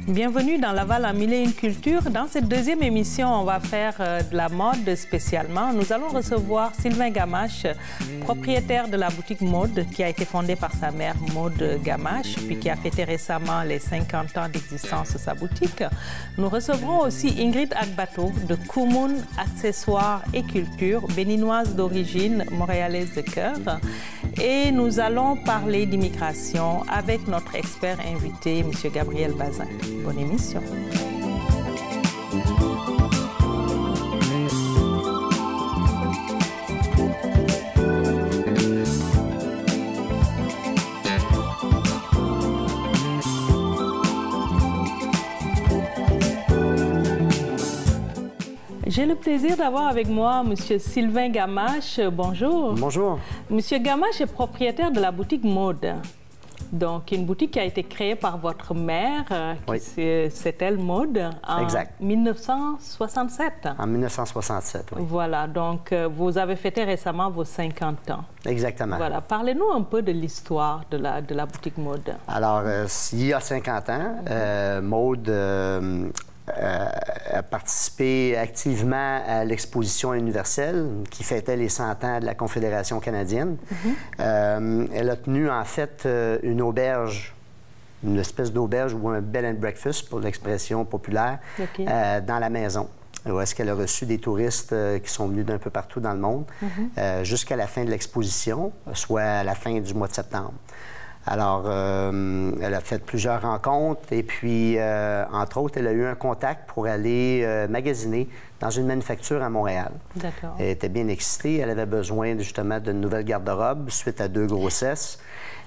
Bienvenue dans Laval en Mille et une Culture. Dans cette deuxième émission, on va faire de la mode spécialement. Nous allons recevoir Sylvain Gamache, propriétaire de la boutique Maude, qui a été fondée par sa mère Maude Gamache, puis qui a fêté récemment les 50 ans d'existence de sa boutique. Nous recevrons aussi Ingrid Agbato de Koumoun Accessoires et Culture, béninoise d'origine, montréalaise de cœur. Et nous allons parler d'immigration avec notre expert invité, M. Gabriel Bazin. Bonne émission. J'ai le plaisir d'avoir avec moi M. Sylvain Gamache. Bonjour. Bonjour. M. Gamache est propriétaire de la boutique Maude. Donc, une boutique qui a été créée par votre mère, oui. C'est elle, Maude, en exact. 1967. En 1967, oui. Voilà, donc vous avez fêté récemment vos 50 ans. Exactement. Voilà, parlez-nous un peu de l'histoire de la boutique Maude. Alors, il y a 50 ans, Maude a participé activement à l'exposition universelle qui fêtait les 100 ans de la Confédération canadienne. Elle a tenu en fait une auberge, une espèce d'auberge ou un bed and breakfast pour l'expression populaire, dans la maison, où est-ce qu'elle a reçu des touristes qui sont venus d'un peu partout dans le monde jusqu'à la fin de l'exposition, soit à la fin du mois de septembre. Alors, elle a fait plusieurs rencontres et puis, entre autres, elle a eu un contact pour aller magasiner dans une manufacture à Montréal. D'accord. Elle était bien excitée. Elle avait besoin justement d'une nouvelle garde-robe suite à 2 grossesses.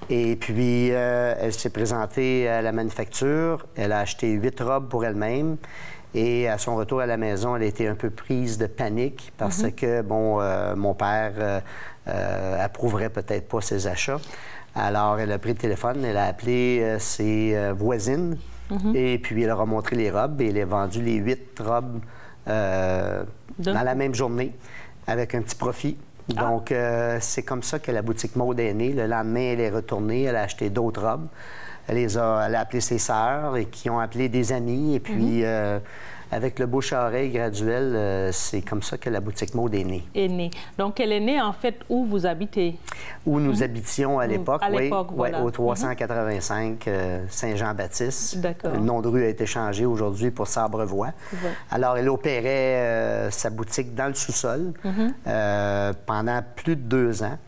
Et puis, elle s'est présentée à la manufacture. Elle a acheté 8 robes pour elle-même. Et à son retour à la maison, elle a été un peu prise de panique parce que, bon, mon père approuverait peut-être pas ses achats. Alors, elle a pris le téléphone, elle a appelé ses voisines et puis elle leur a montré les robes et elle a vendu les 8 robes dans la même journée avec un petit profit. Donc, c'est comme ça que la boutique Maude est née. Le lendemain, elle est retournée, elle a acheté d'autres robes. Elle a appelé ses sœurs et qui ont appelé des amis. Et puis, avec le bouche-à-oreille graduel, c'est comme ça que la boutique Maude est née. Est née. Donc, elle est née, en fait, où vous habitez? Où nous habitions à l'époque, oui. Voilà. Au 385 Saint-Jean-Baptiste. D'accord. Le nom de rue a été changé aujourd'hui pour Sabrevoix. Alors, elle opérait sa boutique dans le sous-sol pendant plus de 2 ans.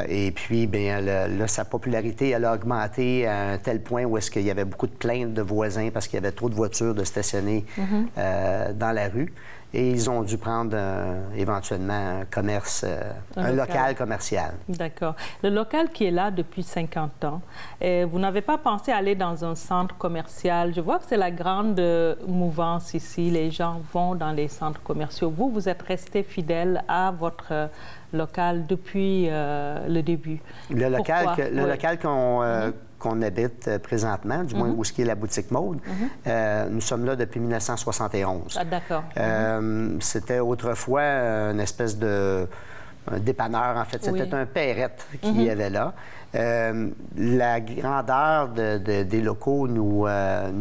Et puis, bien, là, sa popularité, elle a augmenté à un tel point où est-ce qu'il y avait beaucoup de plaintes de voisins parce qu'il y avait trop de voitures de stationner dans la rue. Et ils ont dû prendre éventuellement un commerce, un local commercial. D'accord. Le local qui est là depuis 50 ans, vous n'avez pas pensé aller dans un centre commercial? Je vois que c'est la grande mouvance ici. Les gens vont dans les centres commerciaux. Vous, vous êtes resté fidèle à votre local depuis le début. Le local qu'on habite présentement, du moins où est la boutique Maude, nous sommes là depuis 1971. Ah, d'accord. C'était autrefois une espèce de dépanneur, en fait. C'était un Perrette qu'il y avait là. La grandeur des locaux nous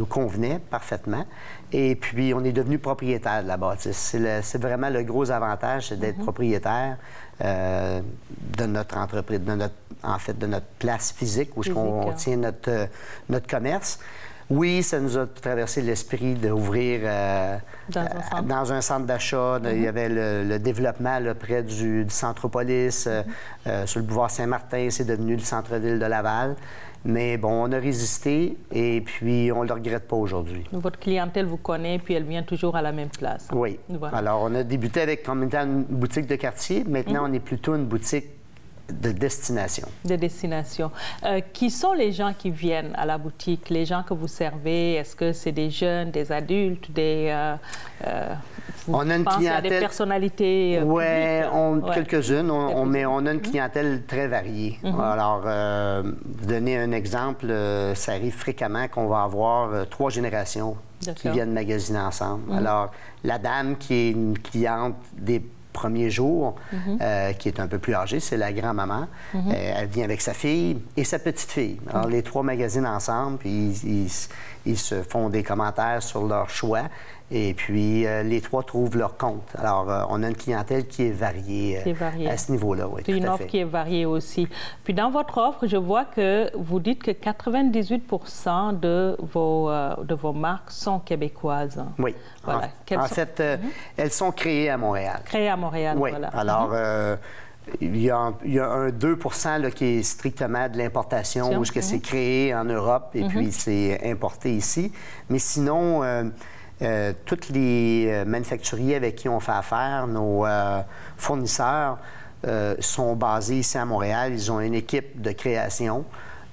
convenait parfaitement. Et puis, on est devenu propriétaire de la bâtisse. C'est vraiment le gros avantage, c'est d'être propriétaire de notre entreprise, de notre place physique où on tient notre commerce. Oui, ça nous a traversé l'esprit d'ouvrir dans un centre d'achat. Il y avait le développement là, près du Centropolis, sur le boulevard Saint-Martin, c'est devenu le centre-ville de Laval. Mais bon, on a résisté et puis on ne le regrette pas aujourd'hui. Votre clientèle vous connaît puis elle vient toujours à la même place. Hein? Oui. Voilà. Alors, on a débuté avec comme étant une boutique de quartier. Maintenant, on est plutôt une boutique de destination. De destination. Qui sont les gens qui viennent à la boutique, les gens que vous servez? Est-ce que c'est des jeunes, des adultes, on a une clientèle... à des personnalités Oui, quelques-unes, mais on a une clientèle très variée. Alors, vous donner un exemple, ça arrive fréquemment qu'on va avoir 3 générations qui viennent magasiner ensemble. Alors, la dame qui est une cliente des premier jour, qui est un peu plus âgée, c'est la grand-maman. Elle vient avec sa fille et sa petite-fille. Alors, les trois magasinent ensemble, puis ils se font des commentaires sur leur choix. Et puis, les trois trouvent leur compte. Alors, on a une clientèle qui est variée, à ce niveau-là. Oui, c'est une offre qui est variée aussi. Puis, dans votre offre, je vois que vous dites que 98% de vos marques sont québécoises. Oui. Voilà. En fait, elles sont créées à Montréal. Créées à Montréal, oui. Voilà. Alors, il y a un 2 là, qui est strictement de l'importation, où c'est créé en Europe et puis c'est importé ici. Mais sinon, tous les manufacturiers avec qui on fait affaire, nos fournisseurs, sont basés ici à Montréal. Ils ont une équipe de création.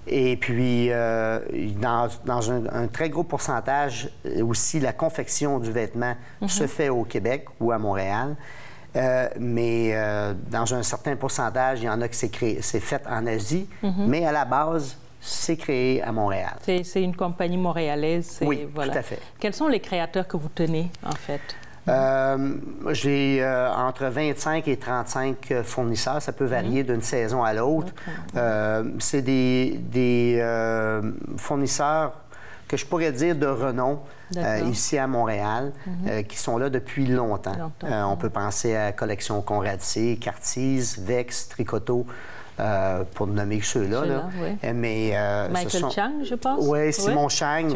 Et puis, dans un très gros pourcentage, aussi, la confection du vêtement se fait au Québec ou à Montréal. Mais dans un certain pourcentage, il y en a que c'est fait en Asie, mais à la base, c'est créé à Montréal. C'est une compagnie montréalaise. Oui, voilà. tout à fait. Quels sont les créateurs que vous tenez, en fait? J'ai entre 25 et 35 fournisseurs. Ça peut varier d'une saison à l'autre. C'est des fournisseurs que je pourrais dire de renom ici à Montréal, qui sont là depuis longtemps. On peut penser à Collection Conrad-C, Cartiz, Vex, Tricoto, pour nommer que ceux-là. Oui. Mais, Michael Chang, je pense. Oui, Simon Chang.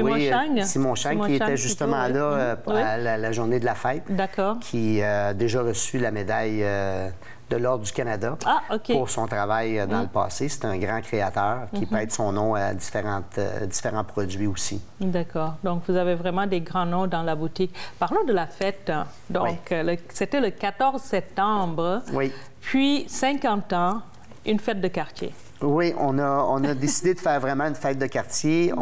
Simon Chang, qui était justement là à la journée de la fête. D'accord. Qui a déjà reçu la médaille de l'Ordre du Canada pour son travail dans le passé. C'est un grand créateur qui prête son nom à différents produits aussi. D'accord. Donc, vous avez vraiment des grands noms dans la boutique. Parlons de la fête. Donc, c'était le 14 septembre. Oui. Puis, 50 ans, une fête de quartier. Oui, on a décidé de faire vraiment une fête de quartier.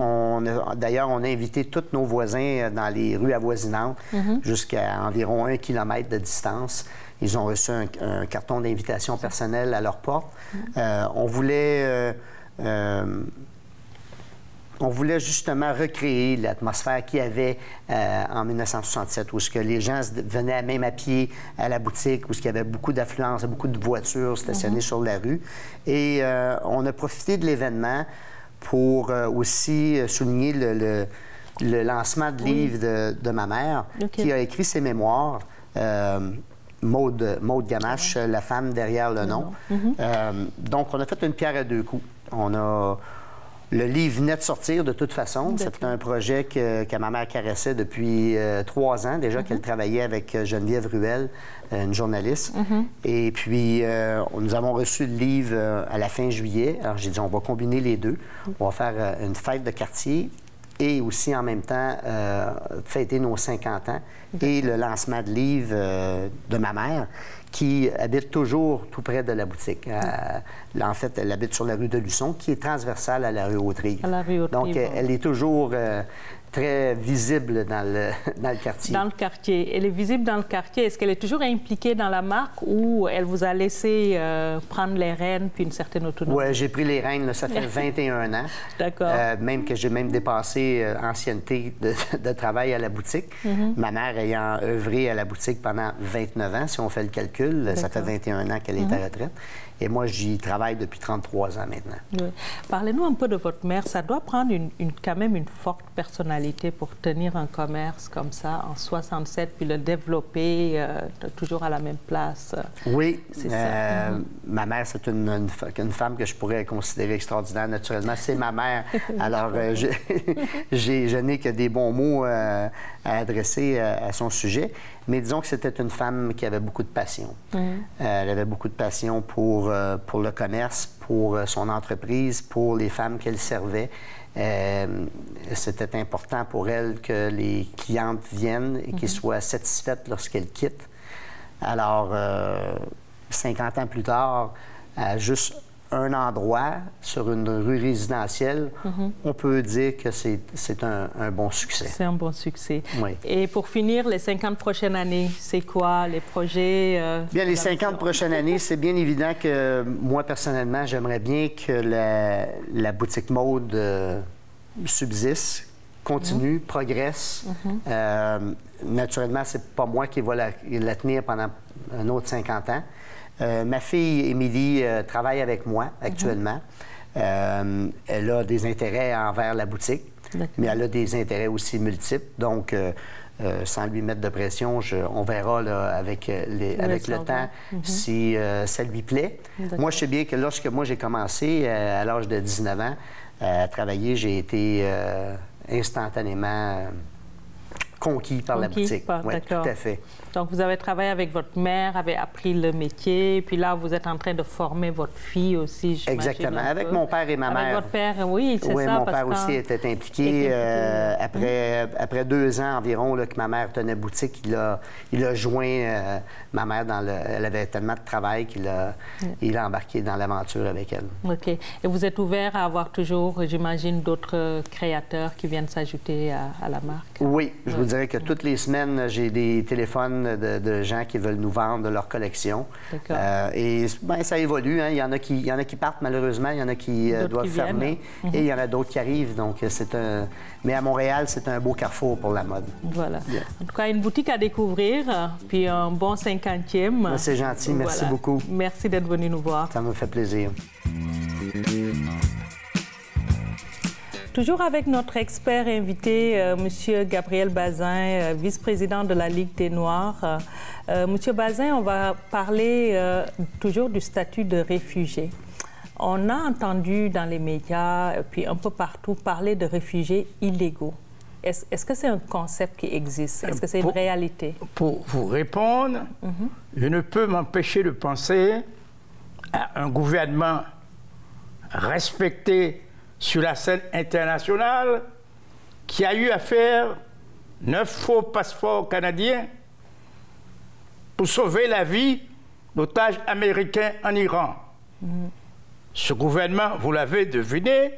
D'ailleurs, on a invité tous nos voisins dans les rues avoisinantes jusqu'à environ 1 kilomètre de distance. Ils ont reçu un carton d'invitation personnelle à leur porte. On voulait justement recréer l'atmosphère qu'il y avait en 1967, où les gens venaient même à pied à la boutique, où il y avait beaucoup d'affluence, beaucoup de voitures stationnées sur la rue. Et on a profité de l'événement pour aussi souligner le lancement de livre de ma mère, qui a écrit ses mémoires. Maude Gamache, la femme derrière le nom. Donc, on a fait une pierre à deux coups. Le livre venait de sortir de toute façon. C'était un projet que ma mère caressait depuis 3 ans déjà, qu'elle travaillait avec Geneviève Ruel, une journaliste. Et puis, nous avons reçu le livre à la fin juillet. Alors, j'ai dit, on va combiner les deux. On va faire une fête de quartier et aussi, en même temps, fêter nos 50 ans et le lancement de livre de ma mère, qui habite toujours tout près de la boutique. En fait, elle habite sur la rue de Luçon, qui est transversale à la rue Haute-Rive. Donc, elle est toujours très visible dans le quartier. Dans le quartier. Elle est visible dans le quartier. Est-ce qu'elle est toujours impliquée dans la marque ou elle vous a laissé prendre les rênes puis une certaine autonomie? Oui, j'ai pris les rênes, là, ça fait 21 ans. D'accord. Même que j'ai dépassé ancienneté de travail à la boutique. Ma mère ayant œuvré à la boutique pendant 29 ans, si on fait le calcul, ça fait 21 ans qu'elle est à retraite. Et moi, j'y travaille depuis 33 ans maintenant. Oui. Parlez-nous un peu de votre mère. Ça doit prendre quand même une forte personnalité pour tenir un commerce comme ça en 67, puis le développer toujours à la même place. Oui. C'est ça. Ma mère, c'est une femme que je pourrais considérer extraordinaire, naturellement. C'est ma mère. Alors, je n'ai que des bons mots à adresser à son sujet. Mais disons que c'était une femme qui avait beaucoup de passion. Elle avait beaucoup de passion pour le commerce, pour son entreprise, pour les femmes qu'elle servait. C'était important pour elle que les clientes viennent et qu'elles soient satisfaites lorsqu'elles quittent. Alors, 50 ans plus tard, à juste un endroit sur une rue résidentielle, on peut dire que c'est un bon succès. C'est un bon succès. Oui. Et pour finir, les 50 prochaines années, c'est quoi les projets? Bien, les 50 prochaines années, c'est bien évident que moi, personnellement, j'aimerais bien que la boutique mode subsiste, continue, progresse. Naturellement, c'est pas moi qui va la tenir pendant un autre 50 ans. Ma fille, Émilie, travaille avec moi actuellement. Elle a des intérêts envers la boutique, mais elle a des intérêts aussi multiples. Donc, sans lui mettre de pression, on verra là, avec le temps si ça lui plaît. Moi, je sais bien que lorsque moi j'ai commencé, à l'âge de 19 ans, à travailler, j'ai été instantanément conquis par la boutique. Oui, tout à fait. Donc, vous avez travaillé avec votre mère, avez appris le métier, puis là, vous êtes en train de former votre fille aussi, j'imagine. Exactement, avec mon père et ma mère. Avec votre père, oui, c'est ça. Oui, mon père aussi était impliqué. Après 2 ans environ là, que ma mère tenait boutique, il a joint ma mère dans elle avait tellement de travail qu'il a embarqué dans l'aventure avec elle. OK. Et vous êtes ouvert à avoir toujours, j'imagine, d'autres créateurs qui viennent s'ajouter à la marque? Oui, je vous dirais que toutes les semaines, j'ai des téléphones de gens qui veulent nous vendre leur collection. Et ben, ça évolue. Hein. Il y en a qui partent malheureusement, il y en a qui doivent fermer et il y en a d'autres qui arrivent. Donc, mais à Montréal, c'est un beau carrefour pour la mode. Voilà. En tout cas, une boutique à découvrir, puis un bon 50e. C'est gentil. Merci beaucoup. Merci d'être venu nous voir. Ça me fait plaisir. Toujours avec notre expert invité, M. Gabriel Bazin, vice-président de la Ligue des Noirs. M. Bazin, on va parler toujours du statut de réfugié. On a entendu dans les médias, puis un peu partout, parler de réfugiés illégaux. Est-ce que c'est un concept qui existe? Est-ce que c'est une réalité? Pour vous répondre, je ne peux m'empêcher de penser à un gouvernement respecté sur la scène internationale qui a eu à faire 9 faux passeports canadiens pour sauver la vie d'otages américains en Iran. Ce gouvernement, vous l'avez deviné,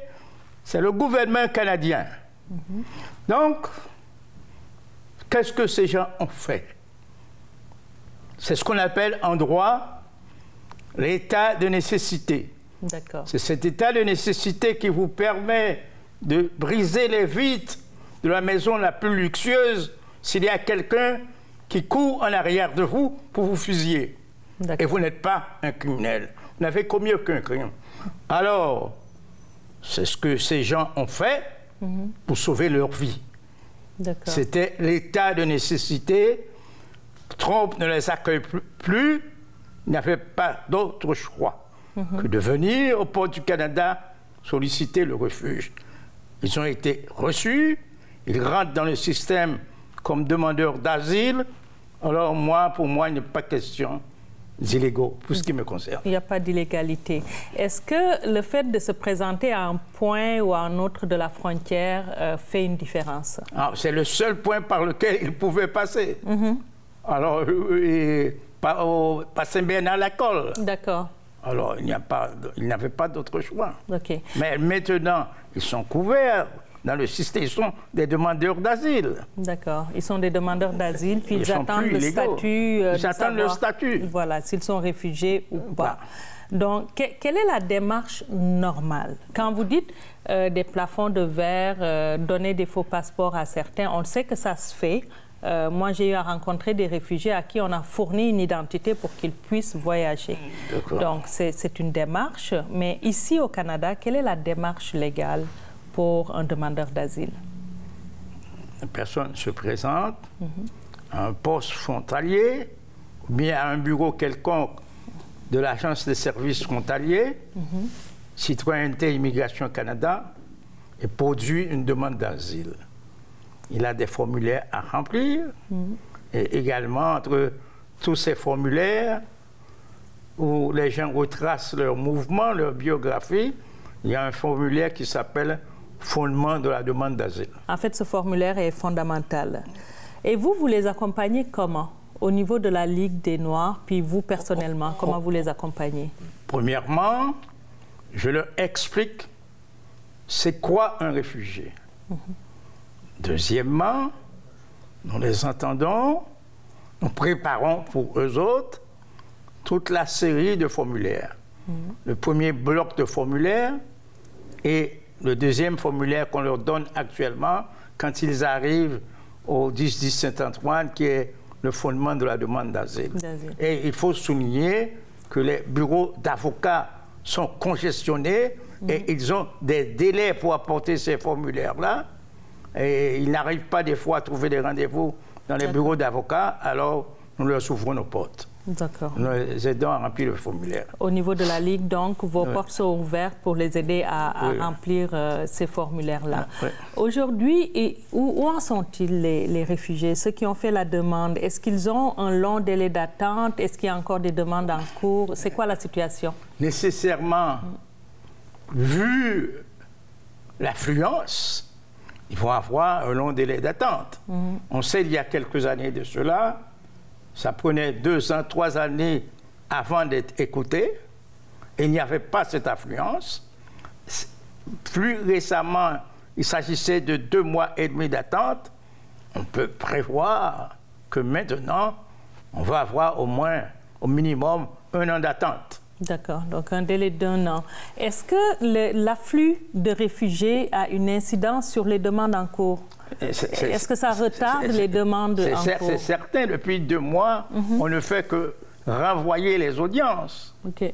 c'est le gouvernement canadien. Donc, qu'est-ce que ces gens ont fait? C'est ce qu'on appelle en droit l'état de nécessité. C'est cet état de nécessité qui vous permet de briser les vitres de la maison la plus luxueuse s'il y a quelqu'un qui court en arrière de vous pour vous fusiller. Et vous n'êtes pas un criminel. Vous n'avez commis aucun crime. Alors, c'est ce que ces gens ont fait pour sauver leur vie. C'était l'état de nécessité. Trump ne les accueille plus. Il n'avait pas d'autre choix que de venir au port du Canada solliciter le refuge. Ils ont été reçus, ils rentrent dans le système comme demandeurs d'asile. Alors pour moi, il n'est pas question d'illégaux, pour ce qui me concerne. Il n'y a pas d'illégalité. Est-ce que le fait de se présenter à un point ou à un autre de la frontière fait une différence? C'est le seul point par lequel ils pouvaient passer. Alors, passer bien à l'école. D'accord. Alors, il n'avait pas d'autre choix. Mais maintenant, ils sont couverts dans le système. Ils sont des demandeurs d'asile. D'accord. Ils sont des demandeurs d'asile, puis ils attendent le statut. Ils attendent le statut. Voilà, s'ils sont réfugiés ou pas. Donc, quelle est la démarche normale? Quand vous dites des plafonds de verre, donner des faux passeports à certains, on sait que ça se fait. Moi, j'ai eu à rencontrer des réfugiés à qui on a fourni une identité pour qu'ils puissent voyager. Donc, c'est une démarche. Mais ici, au Canada, quelle est la démarche légale pour un demandeur d'asile? La personne se présente à un poste frontalier ou bien à un bureau quelconque de l'Agence des services frontaliers, Citoyenneté et Immigration Canada, et produit une demande d'asile. Il a des formulaires à remplir. Et également, entre tous ces formulaires où les gens retracent leur mouvement, leur biographie, il y a un formulaire qui s'appelle « Fondement de la demande d'asile ». En fait, ce formulaire est fondamental. Et vous les accompagnez comment? Au niveau de la Ligue des Noirs, puis vous, personnellement, comment vous les accompagnez? Premièrement, je leur explique c'est quoi un réfugié. Deuxièmement, nous les entendons, nous préparons pour eux autres toute la série de formulaires. Le premier bloc de formulaires et le deuxième formulaire qu'on leur donne actuellement, quand ils arrivent au 10-10 Saint-Antoine, qui est le fondement de la demande d'asile. Et il faut souligner que les bureaux d'avocats sont congestionnés et ils ont des délais pour apporter ces formulaires-là. Et ils n'arrivent pas des fois à trouver des rendez-vous dans les bureaux d'avocats, alors nous leur ouvrons nos portes. D'accord. Nous les aidons à remplir le formulaire. Au niveau de la Ligue, donc, vos portes sont ouvertes pour les aider à remplir ces formulaires-là. Aujourd'hui, où en sont-ils les réfugiés, ceux qui ont fait la demande? Est-ce qu'ils ont un long délai d'attente? Est-ce qu'il y a encore des demandes en cours? C'est quoi la situation? Nécessairement, vu l'affluence, ils vont avoir un long délai d'attente. On sait il y a quelques années de cela, ça prenait 2 ans, 3 années avant d'être écouté. Et il n'y avait pas cette affluence. Plus récemment, il s'agissait de 2 mois et demi d'attente. On peut prévoir que maintenant, on va avoir au moins, au minimum, 1 an d'attente. D'accord, donc un délai d'1 an. Est-ce que l'afflux de réfugiés a une incidence sur les demandes en cours? Est-ce que ça retarde les demandes en cours? C'est certain, depuis 2 mois, on ne fait que renvoyer les audiences. OK.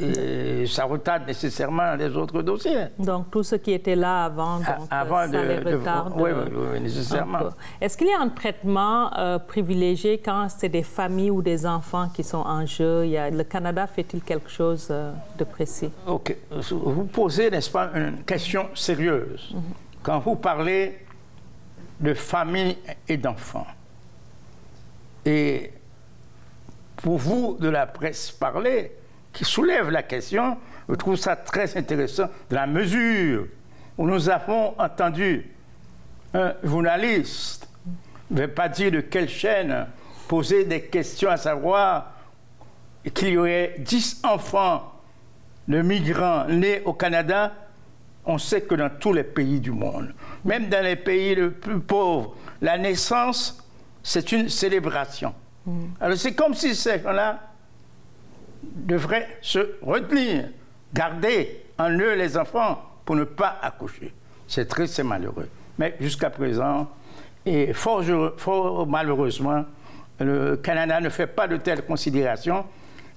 Et ça retarde nécessairement les autres dossiers. Donc, tout ce qui était là avant, donc, ça les retarde. Oui, nécessairement. Est-ce qu'il y a un traitement privilégié quand c'est des familles ou des enfants qui sont en jeu? Le Canada fait-il quelque chose de précis? OK. Vous posez, n'est-ce pas, une question sérieuse. Quand vous parlez de famille et d'enfants, et pour vous, de la presse parler, qui soulève la question, je trouve ça très intéressant, de la mesure où nous avons entendu un journaliste, je ne vais pas dire de quelle chaîne, poser des questions à savoir qu'il y aurait 10 enfants de migrants nés au Canada. On sait que dans tous les pays du monde, même dans les pays les plus pauvres, la naissance, c'est une célébration. Alors c'est comme si ces gens-là devraient se retenir, garder en eux les enfants pour ne pas accoucher. C'est triste, c'est malheureux. Mais jusqu'à présent, et fort malheureusement, le Canada ne fait pas de telles considérations.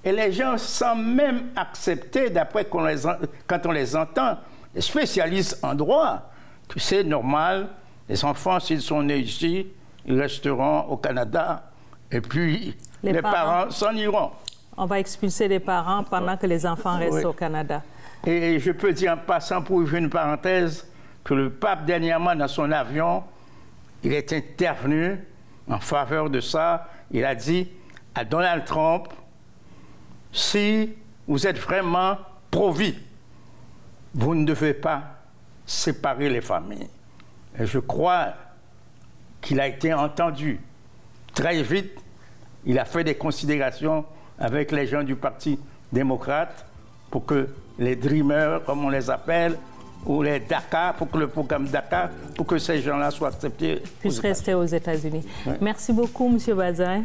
Et les gens semblent même accepter, d'après quand on les entend, les spécialistes en droit, que c'est normal, les enfants, s'ils sont nés ici, ils resteront au Canada, et puis les parents s'en iront. On va expulser les parents pendant que les enfants restent au Canada. Et je peux dire en passant, pour ouvrir une parenthèse, que le pape, dernièrement, dans son avion, il est intervenu en faveur de ça. Il a dit à Donald Trump, si vous êtes vraiment pro-vie, vous ne devez pas séparer les familles. Et je crois qu'il a été entendu. Très vite, il a fait des considérations avec les gens du Parti démocrate pour que les Dreamers, comme on les appelle, ou les DACA, pour que le programme DACA, pour que ces gens-là soient acceptés. Puissent rester aux États-Unis. Ouais. Merci beaucoup, M. Bazin.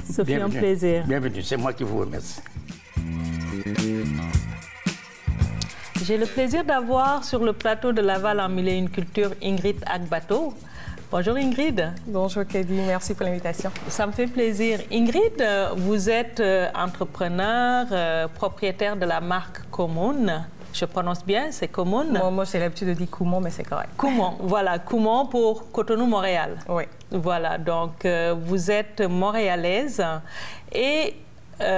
Ce fut un plaisir. Bienvenue, c'est moi qui vous remercie. J'ai le plaisir d'avoir sur le plateau de Laval en Mille et une Culture Ingrid Agbato. Bonjour Ingrid. Bonjour Kelly, merci pour l'invitation. Ça me fait plaisir. Ingrid, vous êtes entrepreneur, propriétaire de la marque Kumon. Je prononce bien, c'est Kumon? Moi j'ai l'habitude de dire Kumon, mais c'est correct. Kumon, voilà, Kumon pour Cotonou-Montréal. Oui. Voilà, donc vous êtes montréalaise et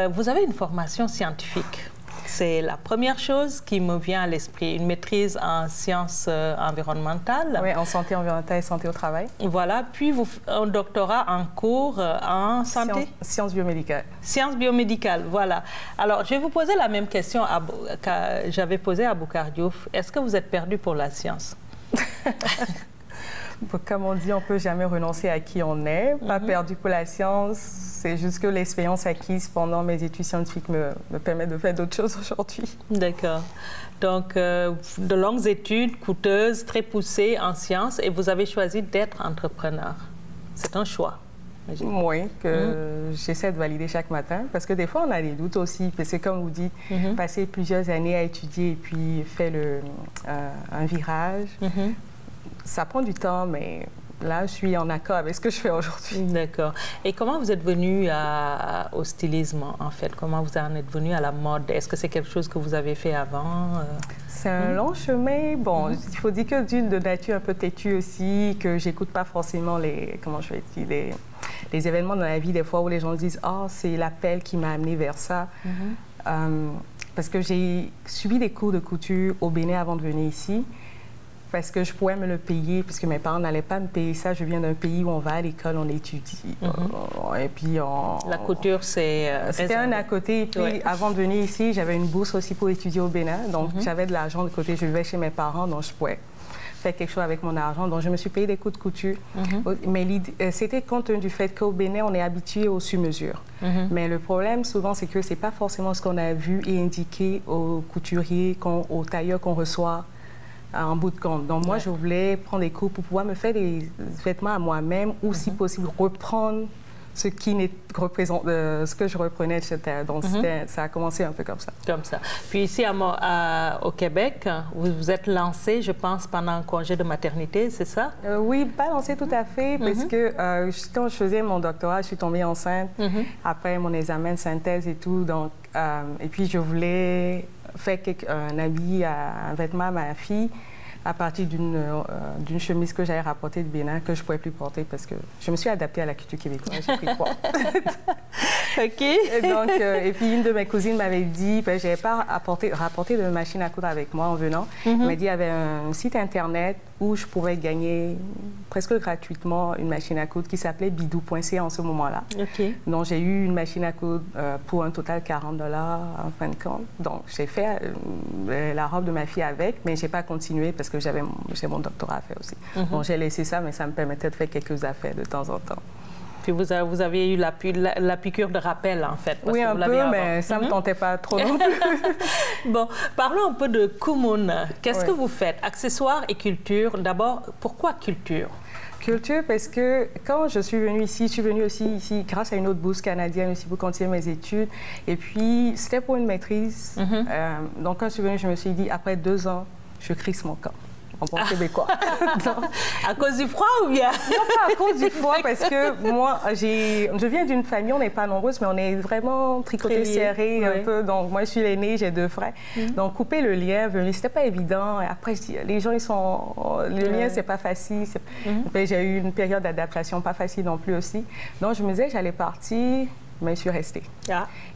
vous avez une formation scientifique. C'est la première chose qui me vient à l'esprit, une maîtrise en sciences environnementales. Oui, en santé environnementale et santé au travail. Voilà, puis un doctorat en cours en santé? Sciences biomédicales. Sciences biomédicales, voilà. Alors, je vais vous poser la même question que j'avais posée à Boucar Diouf. Est-ce que vous êtes perdu pour la science? Comme on dit, on ne peut jamais renoncer à qui on est. Pas perdu pour la science, c'est juste que l'expérience acquise pendant mes études scientifiques me permet de faire d'autres choses aujourd'hui. D'accord. Donc, de longues études coûteuses, très poussées en sciences, et vous avez choisi d'être entrepreneur. C'est un choix. Oui, que j'essaie de valider chaque matin, parce que des fois, on a des doutes aussi, parce que comme vous dites, passer plusieurs années à étudier et puis faire un virage, ça prend du temps, mais là, je suis en accord avec ce que je fais aujourd'hui. D'accord. Et comment vous êtes venu au stylisme, en fait? Comment vous en êtes venu à la mode? Est-ce que c'est quelque chose que vous avez fait avant? C'est un long chemin. Bon, il faut dire que d'une de nature un peu têtue aussi, que j'écoute pas forcément les événements dans la vie, des fois où les gens disent « Ah, c'est l'appel qui m'a amené vers ça. Parce que j'ai suivi des cours de couture au Bénin avant de venir ici. Parce que je pouvais me le payer, puisque mes parents n'allaient pas me payer ça. Je viens d'un pays où on va à l'école, on étudie. Et puis la couture, c'est... C'était un à côté. Et puis, avant de venir ici, j'avais une bourse aussi pour étudier au Bénin. Donc, j'avais de l'argent de côté. Je vivais chez mes parents, donc je pouvais faire quelque chose avec mon argent. Donc, je me suis payé des cours de couture. Mais c'était compte tenu du fait qu'au Bénin, on est habitué au sur-mesure. Mais le problème, souvent, c'est que ce n'est pas forcément ce qu'on a vu et indiqué aux couturiers, aux tailleurs qu'on reçoit en bout de compte. Donc, moi, je voulais prendre des cours pour pouvoir me faire des vêtements à moi-même ou, si possible, reprendre ce que je reprenais, etc. Donc, ça a commencé un peu comme ça. Comme ça. Puis ici, au Québec, vous vous êtes lancé, je pense, pendant un congé de maternité, c'est ça? Oui, pas lancé tout à fait, parce que quand je faisais mon doctorat, je suis tombée enceinte après mon examen de synthèse et tout. Donc, et puis, je voulais faire un habit, un vêtement à ma fille à partir d'une chemise que j'avais rapportée de Bénin, que je ne pouvais plus porter parce que je me suis adaptée à la culture québécoise. J'ai pris poids. OK. Et puis, une de mes cousines m'avait dit, je n'avais pas rapporté de machine à coudre avec moi en venant. Elle m'a dit qu'il y avait un site Internet où je pouvais gagner presque gratuitement une machine à coudre qui s'appelait bidou.ca en ce moment-là. Okay. Donc, j'ai eu une machine à coudre pour un total de $40 en fin de compte. Donc, j'ai fait la robe de ma fille avec, mais je n'ai pas continué parce que j'ai mon doctorat à faire aussi. Donc, j'ai laissé ça, mais ça me permettait de faire quelques affaires de temps en temps. Puis vous avez eu la piqûre de rappel, en fait. Oui, un peu, mais ça ne me tentait pas trop non plus. Bon, parlons un peu de Kumun. Qu'est-ce que vous faites? Accessoires et culture. D'abord, pourquoi culture? Culture, parce que quand je suis venue aussi ici grâce à une autre bourse canadienne aussi pour continuer mes études. Et puis, c'était pour une maîtrise. Donc, quand je suis venue, je me suis dit, après 2 ans, je crisse mon camp. En bon québécois. À cause du froid ou bien? Non, pas à cause du froid, parce que moi, je viens d'une famille, on n'est pas nombreuses, mais on est vraiment tricoté, serré un peu. Donc, moi, je suis l'aînée, j'ai 2 frères. Donc, couper le lien, c'était pas évident. Et après, je dis, les gens, le lien, c'est pas facile. J'ai eu une période d'adaptation pas facile non plus aussi. Donc, je me disais que j'allais partir, mais je suis restée.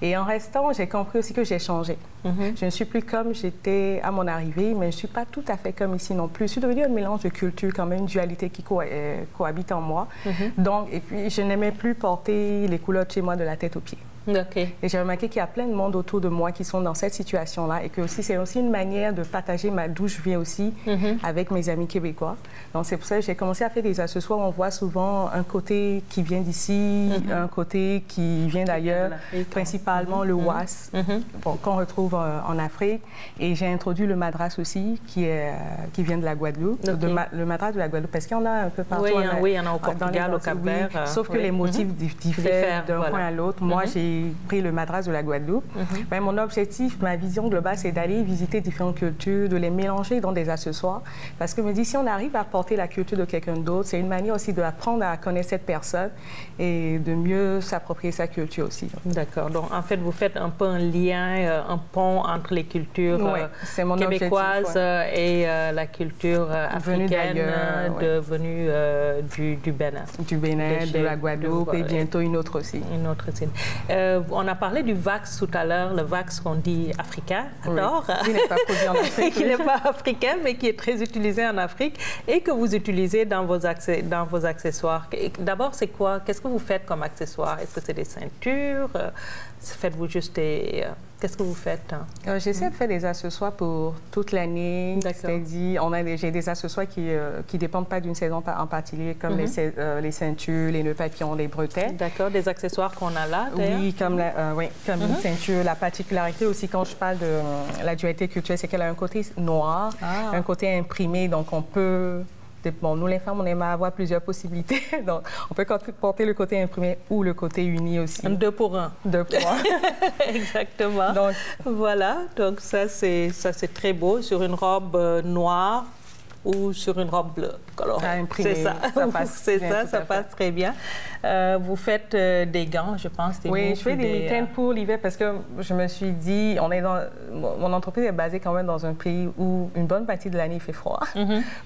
Et en restant, j'ai compris aussi que j'ai changé. Je ne suis plus comme j'étais à mon arrivée, mais je ne suis pas tout à fait comme ici non plus. Je suis devenue un mélange de culture, quand même, une dualité qui cohabite en moi. Donc, et puis, je n'aimais plus porter les couleurs de chez moi de la tête aux pieds. Okay. Et j'ai remarqué qu'il y a plein de monde autour de moi qui sont dans cette situation-là et que c'est aussi une manière de partager d'où je viens aussi avec mes amis québécois. Donc, c'est pour ça que j'ai commencé à faire des accessoires où on voit souvent un côté qui vient d'ici, un côté qui vient d'ailleurs, principalement le was, qu'on retrouve en Afrique. Et j'ai introduit le madras aussi, qui vient de la Guadeloupe. Le madras de la Guadeloupe, parce qu'il y en a un peu partout. Oui, il y en a au Portugal, au Cap-Vert. Sauf que les motifs diffèrent d'un point à l'autre. Moi, j'ai pris le madras de la Guadeloupe. Ben, mon objectif, ma vision globale, c'est d'aller visiter différentes cultures, de les mélanger dans des accessoires. Parce que je me dis, si on arrive à porter la culture de quelqu'un d'autre, c'est une manière aussi d'apprendre à connaître cette personne et de mieux s'approprier sa culture aussi. D'accord. Donc, en fait, vous faites un peu un lien, un pont entre les cultures québécoises et la culture africaine venue du Bénin. Du Bénin, de la Guadeloupe et bientôt une autre aussi. Une autre aussi. On a parlé du wax tout à l'heure, le wax qu'on dit africain, alors, qui n'est pas produit en Afrique. Qui n'est pas africain, mais qui est très utilisé en Afrique et que vous utilisez dans vos accessoires. D'abord, c'est quoi? Qu'est-ce que vous faites comme accessoires? Est-ce que c'est des ceintures? Faites-vous juste des... Qu'est-ce que vous faites? J'essaie de faire des accessoires pour toute l'année. C'est-à-dire, j'ai des accessoires qui ne dépendent pas d'une saison en particulier, comme les ceintures, les nœuds papillons, les bretelles. D'accord, des accessoires qu'on a là, Oui, comme une ceinture. La particularité aussi, quand je parle de la dualité culturelle, c'est qu'elle a un côté noir, un côté imprimé, donc on peut... Bon, nous, les femmes, on aime avoir plusieurs possibilités. Donc, on peut porter le côté imprimé ou le côté uni aussi. 2 pour 1. 2 pour 1. Exactement. Donc, voilà. Donc, ça, c'est très beau. Sur une robe noire, ou sur une robe bleue colorée. C'est ça, ça passe très bien. Vous faites des gants, je pense. Oui, je fais des mitaines pour l'hiver parce que je me suis dit, mon entreprise est basée quand même dans un pays où une bonne partie de l'année il fait froid.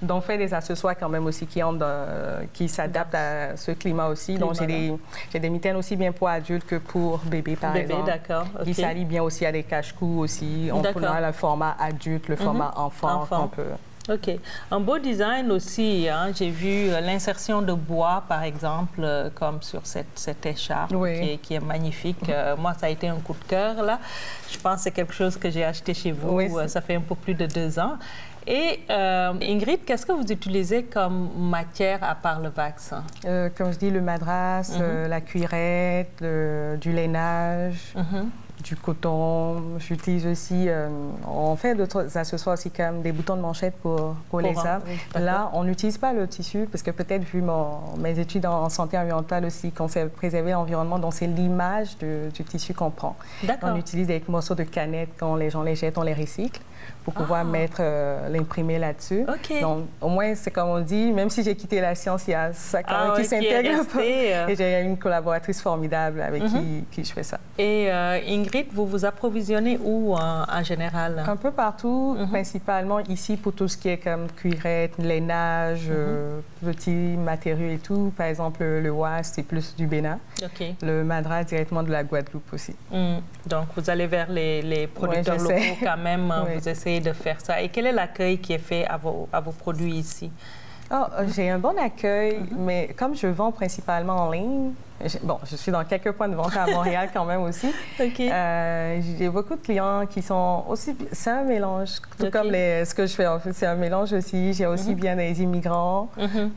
Donc, faire des accessoires quand même aussi qui s'adaptent à ce climat aussi. Donc, j'ai des mitaines aussi bien pour adultes que pour bébés, par exemple. D'accord. Okay. Qui s'allient bien aussi à des cache-cou aussi. On peut avoir le format adulte, le format enfant. On peut... OK. Un beau design aussi, hein? J'ai vu l'insertion de bois, par exemple, comme sur cette écharpe qui est magnifique. Moi, ça a été un coup de cœur, là. Je pense que c'est quelque chose que j'ai acheté chez vous. Oui, ça fait un peu plus de 2 ans. Et Ingrid, qu'est-ce que vous utilisez comme matière à part le wax? Comme je dis, le madras, la cuirette, du lainage. Du coton, j'utilise aussi, on fait d'autres accessoires aussi comme des boutons de manchette pour les hommes. Là, on n'utilise pas le tissu parce que peut-être vu mes études en santé environnementale aussi, qu'on sait préserver l'environnement, donc c'est l'image du tissu qu'on prend. On utilise des morceaux de canettes, quand les gens les jettent, on les recycle pour pouvoir mettre l'imprimer là-dessus. Donc au moins, c'est comme on dit, même si j'ai quitté la science, il y a ça quand même qui s'intègre un peu. Et j'ai une collaboratrice formidable avec qui je fais ça. Et Ingrid, vous vous approvisionnez où en général? Un peu partout, principalement ici pour tout ce qui est comme cuirette, lainage, petits matériaux et tout. Par exemple, le wax, c'est plus du Bénin. Le madras, directement de la Guadeloupe aussi. Donc, vous allez vers les producteurs locaux quand même, vous essayez de faire ça. Et quel est l'accueil qui est fait à vos produits ici? J'ai un bon accueil, mais comme je vends principalement en ligne, je suis dans quelques points de vente à Montréal quand même aussi. J'ai beaucoup de clients qui sont aussi... C'est un mélange, tout comme ce que je fais en fait. C'est un mélange aussi. J'ai aussi bien des immigrants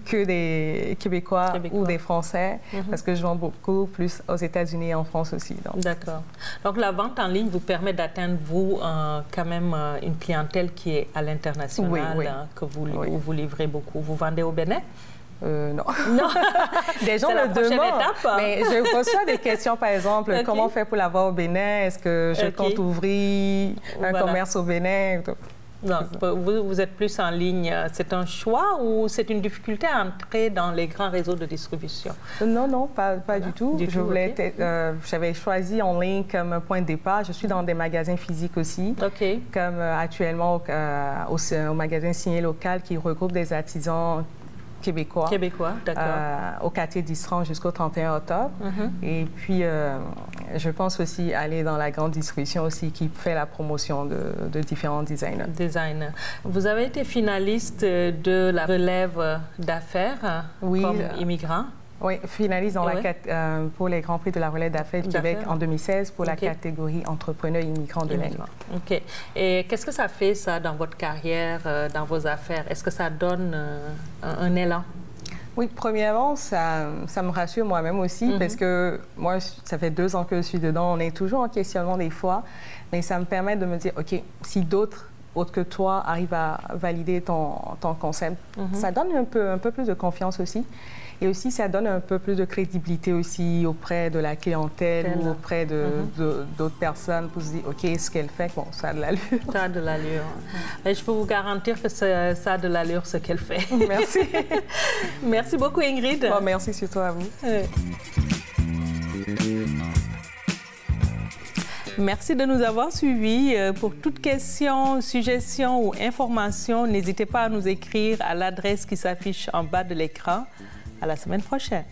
que des Québécois ou des Français, parce que je vends beaucoup plus aux États-Unis et en France aussi. D'accord. Donc, la vente en ligne vous permet d'atteindre, vous, quand même une clientèle qui est à l'international, que vous livrez beaucoup. Vous vendez au Bénin? Non. Des gens me demandent. Mais je reçois des questions, par exemple, comment on fait pour l'avoir au Bénin? Est-ce que je compte ouvrir un commerce au Bénin? Non, vous êtes plus en ligne. C'est un choix ou c'est une difficulté à entrer dans les grands réseaux de distribution? Non, pas du tout. J'avais choisi en ligne comme point de départ. Je suis dans des magasins physiques aussi, comme actuellement au magasin Signé Local qui regroupe des artisans québécois, d'accord. Au quartier d'Istran jusqu'au 31 octobre. Et puis, je pense aussi aller dans la grande distribution aussi qui fait la promotion de différents designers. Vous avez été finaliste de la relève d'affaires comme immigrant. Oui, finaliste pour les Grands Prix de la relève d'affaires du Québec en 2016 pour la catégorie entrepreneur immigrant de l'année. OK. Et qu'est-ce que ça fait, ça, dans votre carrière, dans vos affaires? Est-ce que ça donne un élan? Oui, premièrement, ça me rassure moi-même aussi parce que moi, ça fait 2 ans que je suis dedans. On est toujours en questionnement des fois, mais ça me permet de me dire, OK, si d'autres autres que toi arrivent à valider ton concept, ça donne un peu plus de confiance aussi. Et aussi, ça donne un peu plus de crédibilité aussi auprès de la clientèle ou auprès d'autres personnes pour se dire, OK, ce qu'elle fait, bon, ça a de l'allure. Ça a de l'allure. Mais je peux vous garantir que ça a de l'allure, ce qu'elle fait. Merci. Merci beaucoup, Ingrid. Bon, merci surtout à vous. Merci de nous avoir suivis. Pour toute question, suggestion ou information, n'hésitez pas à nous écrire à l'adresse qui s'affiche en bas de l'écran. À la semaine prochaine.